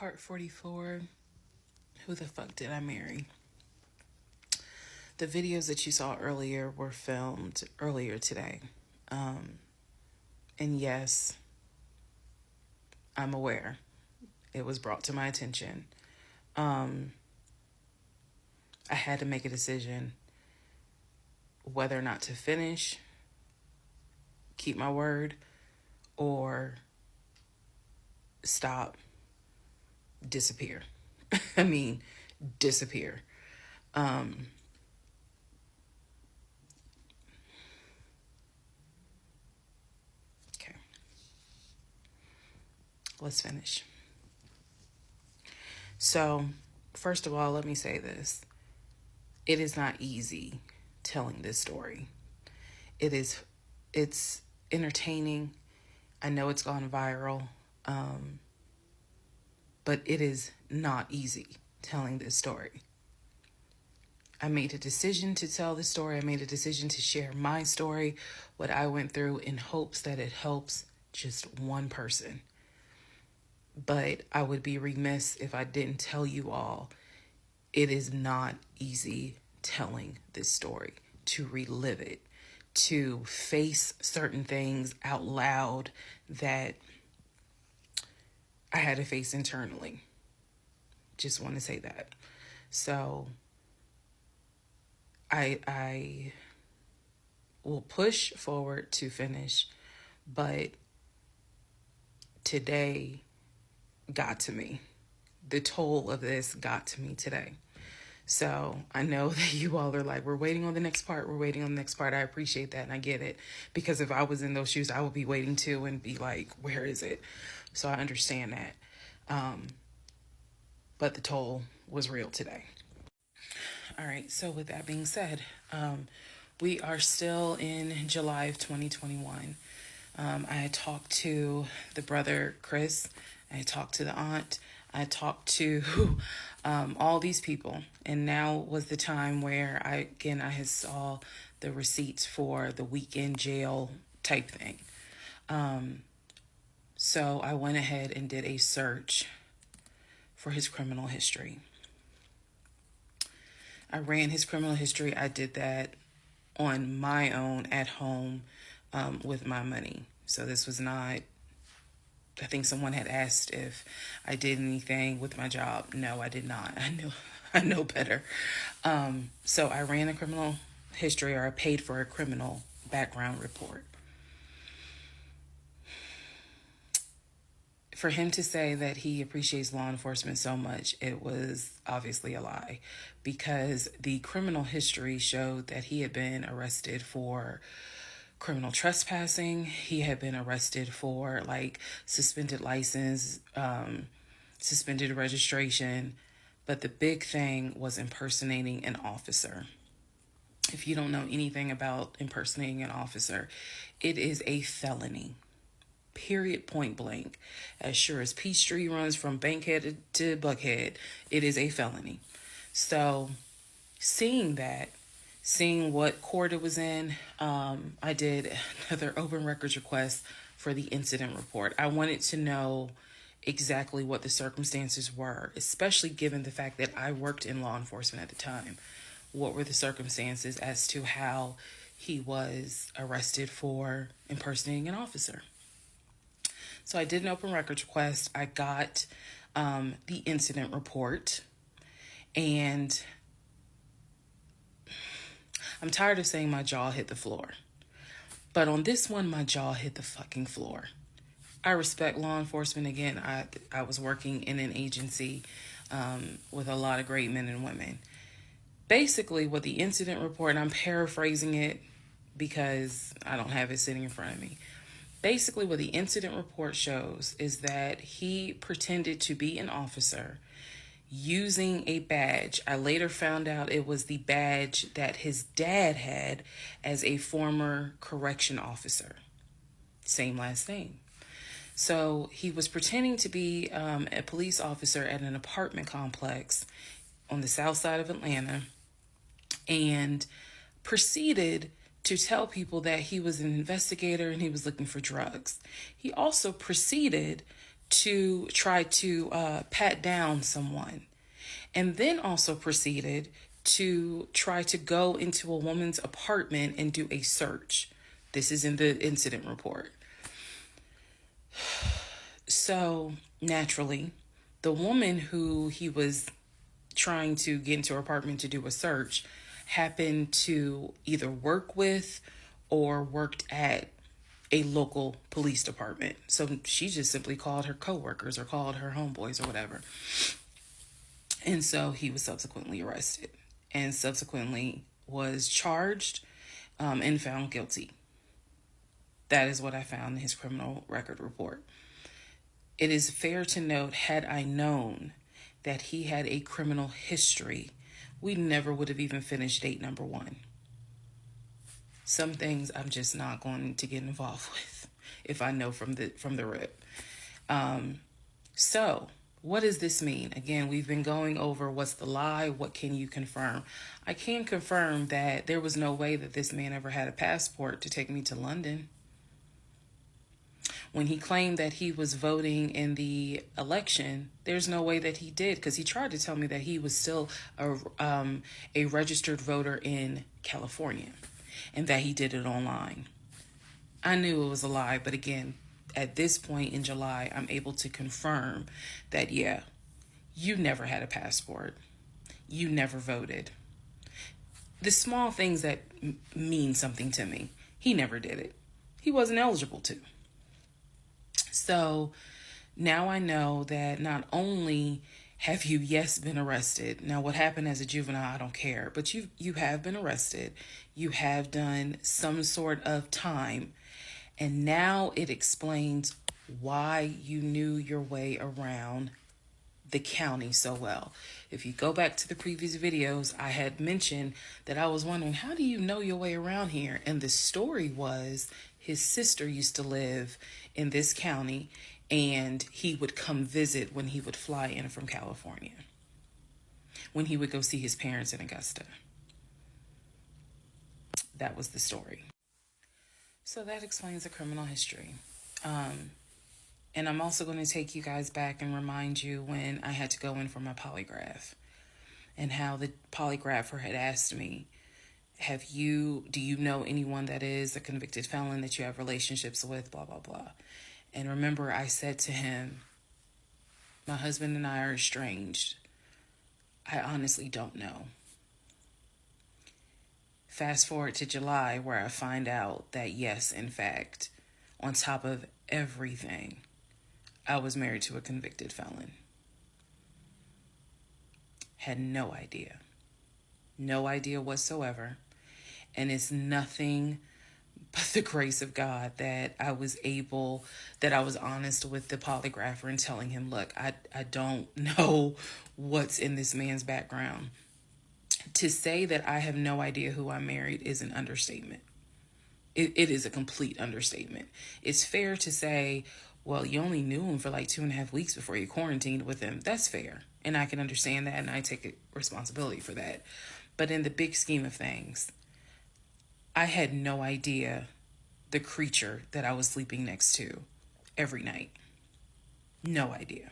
Part 44, Who the Fuck Did I Marry? The videos that you saw earlier were filmed earlier today. And yes, I'm aware. It was brought to my attention. I had to make a decision whether or not to finish, keep my word, or stop, disappear. I mean, disappear. Okay. Let's finish. So, first of all, let me say this. It is not easy telling this story. It's entertaining. I know it's gone viral. But it is not easy telling this story. I made a decision to tell the story. I made a decision to share my story, what I went through, in hopes that it helps just one person. But I would be remiss if I didn't tell you all, it is not easy telling this story, to relive it, to face certain things out loud that I had to face internally. Just want to say that. So I will push forward to finish, but today got to me. The toll of this got to me today. So I know that you all are like, we're waiting on the next part. We're waiting on the next part. I appreciate that and I get it. Because if I was in those shoes, I would be waiting too and be like, where is it? So I understand that. But the toll was real today. All right. So with that being said, we are still in July of 2021. I talked to the brother, Chris. I talked to the aunt. I talked to all these people. And now was the time where I had saw the receipts for the weekend jail type thing. So I went ahead and did a search for his criminal history. I ran his criminal history. I did that on my own at home with my money. So this was not, I think someone had asked if I did anything with my job. No, I did not. I know better. So I ran a criminal history, or I paid for a criminal background report. For him to say that he appreciates law enforcement so much, it was obviously a lie, because the criminal history showed that he had been arrested for criminal trespassing. He had been arrested for suspended license, suspended registration. But the big thing was impersonating an officer. If you don't know anything about impersonating an officer, it is a felony. Period, point blank. As sure as Peachtree runs from Bankhead to Buckhead, it is a felony. So seeing what court it was in, I did another open records request for the incident report. I wanted to know exactly what the circumstances were, especially given the fact that I worked in law enforcement at the time. What were the circumstances as to how he was arrested for impersonating an officer? So I did an open records request. I got the incident report, and I'm tired of saying my jaw hit the floor. But on this one, my jaw hit the fucking floor. I respect law enforcement. Again, I was working in an agency with a lot of great men and women. Basically, what the incident report, and I'm paraphrasing it because I don't have it sitting in front of me. Basically, what the incident report shows is that he pretended to be an officer using a badge. I later found out it was the badge that his dad had as a former correction officer. Same last name. So he was pretending to be a police officer at an apartment complex on the south side of Atlanta, and proceeded to tell people that he was an investigator and he was looking for drugs. He also proceeded to try to pat down someone, and then also proceeded to try to go into a woman's apartment and do a search. This is in the incident report. So naturally, the woman who he was trying to get into her apartment to do a search happened to either work with or worked at a local police department. So she just simply called her coworkers or called her homeboys or whatever. And so he was subsequently arrested and subsequently was charged and found guilty. That is what I found in his criminal record report. It is fair to note, had I known that he had a criminal history, we never would have even finished date number 1. Some things I'm just not going to get involved with if I know from the rip. So what does this mean? Again, we've been going over what's the lie, what can you confirm? I can confirm that there was no way that this man ever had a passport to take me to London. When he claimed that he was voting in the election, there's no way that he did, because he tried to tell me that he was still a registered voter in California and that he did it online. I knew it was a lie, but again, at this point in July, I'm able to confirm that, yeah, you never had a passport. You never voted. The small things that mean something to me, he never did it. He wasn't eligible to. So now I know that not only have you, yes, been arrested. Now, what happened as a juvenile, I don't care. But you have been arrested. You have done some sort of time. And now it explains why you knew your way around the county so well. If you go back to the previous videos, I had mentioned that I was wondering, how do you know your way around here? And the story was his sister used to live in this county, and he would come visit when he would fly in from California, when he would go see his parents in Augusta. That was the story. So that explains the criminal history. And I'm also going to take you guys back and remind you when I had to go in for my polygraph and how the polygrapher had asked me, do you know anyone that is a convicted felon that you have relationships with, blah, blah, blah. And remember, I said to him, my husband and I are estranged. I honestly don't know. Fast forward to July, where I find out that yes, in fact, on top of everything, I was married to a convicted felon. Had no idea. No idea whatsoever. And it's nothing but the grace of God that I was honest with the polygrapher and telling him, look, I don't know what's in this man's background. To say that I have no idea who I married is an understatement. It is a complete understatement. It's fair to say, well, you only knew him for like 2.5 weeks before you quarantined with him. That's fair. And I can understand that, and I take responsibility for that. But in the big scheme of things, I had no idea the creature that I was sleeping next to every night. No idea.